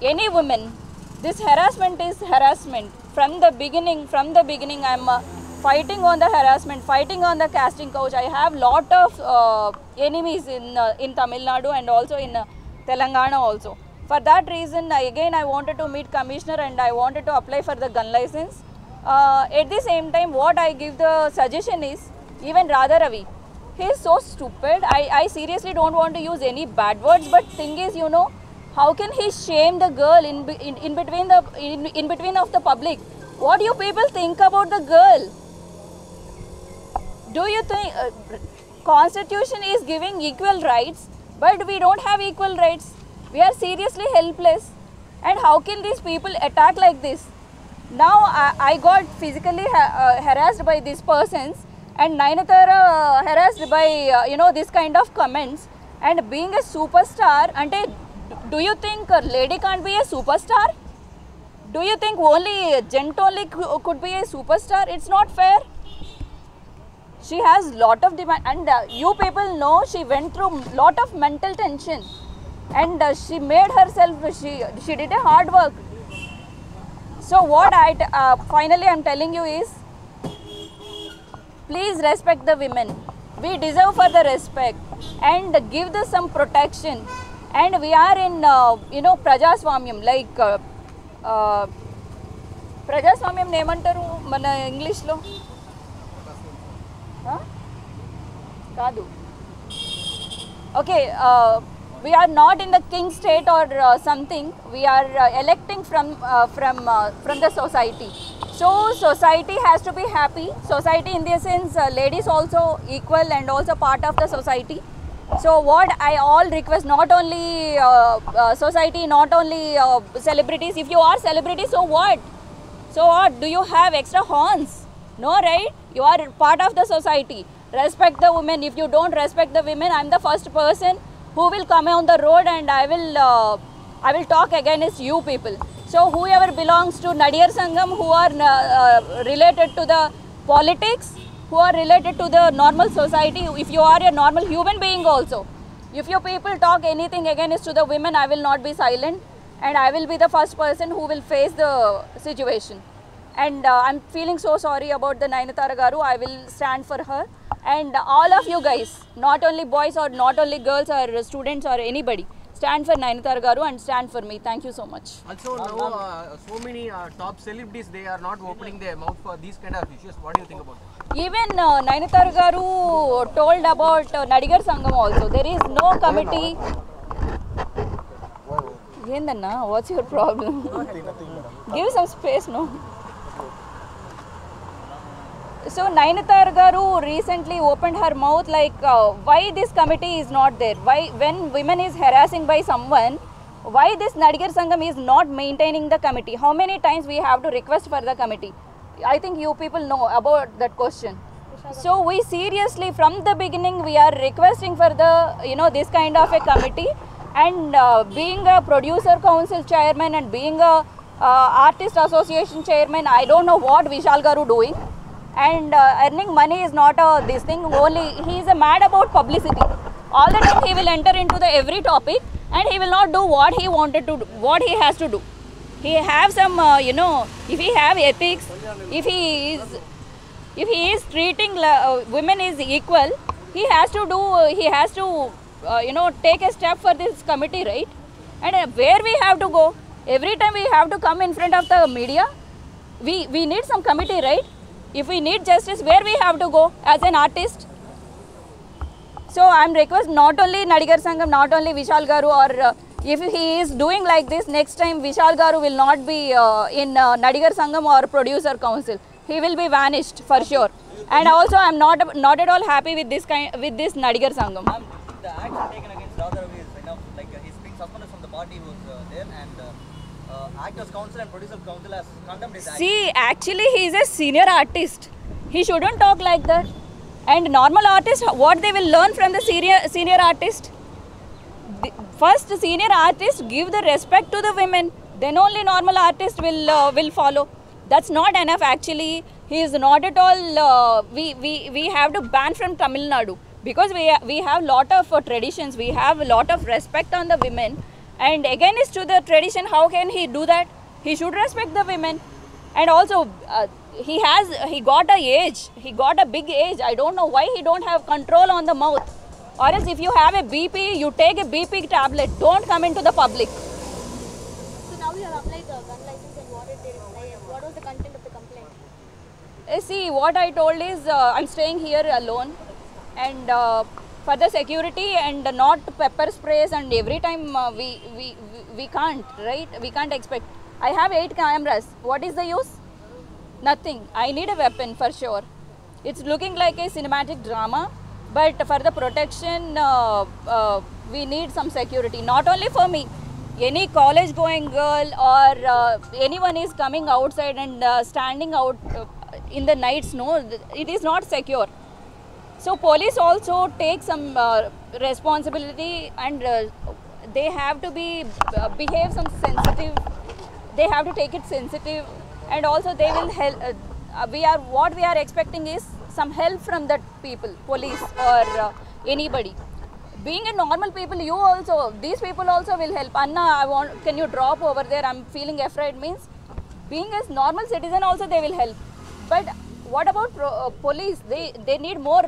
any woman, this harassment is harassment. From the beginning, I'm fighting on the harassment, fighting on the casting couch. I have lot of enemies in Tamil Nadu and also in Telangana also. For that reason, I wanted to meet Commissioner and I wanted to apply for the gun license. At the same time, what I give the suggestion is, even Radha Ravi, he is so stupid. I seriously don't want to use any bad words, but thing is, you know, how can he shame the girl in between of the public? What do you people think about the girl? Do you think Constitution is giving equal rights, but we don't have equal rights? We are seriously helpless. And how can these people attack like this? Now I got physically harassed by these persons, and Nayanthara harassed by you know, this kind of comments. And being a superstar, ante, do you think a lady can't be a superstar? Do you think only gent only could be a superstar? It's not fair. She has lot of demand, and you people know she went through lot of mental tension, and she made herself, she did a hard work. So what finally I'm telling you is, please respect the women. We deserve for the respect and give them some protection. And we are in you know, Prajaswamyam, like Prajaswamyam nemantaru mana English lo? Kadu. Okay, we are not in the king state or something. We are electing from the society. So society has to be happy. Society in the sense, ladies also equal and also part of the society. So what I all request, not only society, not only celebrities. If you are celebrities, so what? So what? Do you have extra horns? No, right? You are part of the society. Respect the women. If you don't respect the women, I am the first person who will come on the road and I will talk against you people. So whoever belongs to Nadiyar Sangam, who are related to the politics, who are related to the normal society, if you are a normal human being also, if you people talk anything against to the women, I will not be silent, and I will be the first person who will face the situation. And I'm feeling so sorry about the Nayanthara Garu. I will stand for her. And all of you guys, not only boys or not only girls or students or anybody, stand for Nayanthara Garu and stand for me. Thank you so much. Also, now so many top celebrities, they are not opening their mouth for these kind of issues. What do you think about that? Even Nayanthara Garu told about Nadigar Sangam also. There is no committee. Yendanna, what's your problem? Give some space, no? So Nayanthara Garu recently opened her mouth like, why this committee is not there? Why, when women is harassing by someone, why this Nadigar Sangam is not maintaining the committee? How many times we have to request for the committee? I think you people know about that question. So we seriously, from the beginning, we are requesting for the, you know, this kind of a committee. And being a producer council chairman and being a artist association chairman, I don't know what Vishal Garu doing. And earning money is not this thing, only he is mad about publicity. All the time he will enter into the every topic and he will not do what he wanted to do, what he has to do. He have some, you know, if he have ethics, if he is treating women is equal, he has to do, you know, take a step for this committee, right? And where we have to go? Every time we have to come in front of the media. We need some committee, right? If we need justice, where we have to go as an artist? So I am requesting not only Nadigar Sangam, not only Vishal Garu, or if he is doing like this, next time Vishal Garu will not be in Nadigar Sangam or producer council. He will be vanished for sure. And also I am not at all happy with this Nadigar Sangam. The action taken against Radha Ravi is enough. Like he's being suspended from the party, was there, and Actors Council and Producer Council has condemned his action. See, actually he is a senior artist. He shouldn't talk like that. And normal artists, what they will learn from the senior artist? First, senior artists give the respect to the women. Then only normal artists will follow. That's not enough actually. He is not at all. We have to ban from Tamil Nadu because we have lot of traditions. We have a lot of respect on the women. and against to the tradition. How can he do that? He should respect the women. And also he got a age, he got a big age. I don't know why he don't have control on the mouth. Or else if you have a BP, you take a BP tablet. Don't come into the public. So now you have applied the gun license and what was the content of the complaint? See, what I told is I'm staying here alone, and for the security and not pepper sprays, and every time we can't, right? We can't expect. I have 8 cameras. What is the use? Nothing. I need a weapon for sure. It's looking like a cinematic drama, but for the protection, we need some security. Not only for me. Any college going girl or anyone is coming outside and standing out in the nights, no, it is not secure. So police also take some responsibility, and they have to behave some sensitive. They have to take it sensitive, and also they will help. What we are expecting is some help from that people, police or anybody. Being a normal people, these people also will help. Anna, can you drop over there? I'm feeling afraid. Means being a normal citizen also they will help. But what about police? They need more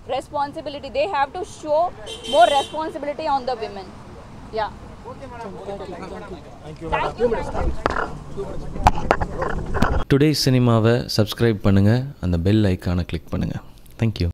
responsibility. They have to show more responsibility on the women. Yeah. Thank you. Today சினிமாவை subscribe பண்ணுங்கள், அந்த bell ஐக்கானை click பண்ணுங்கள். Thank you.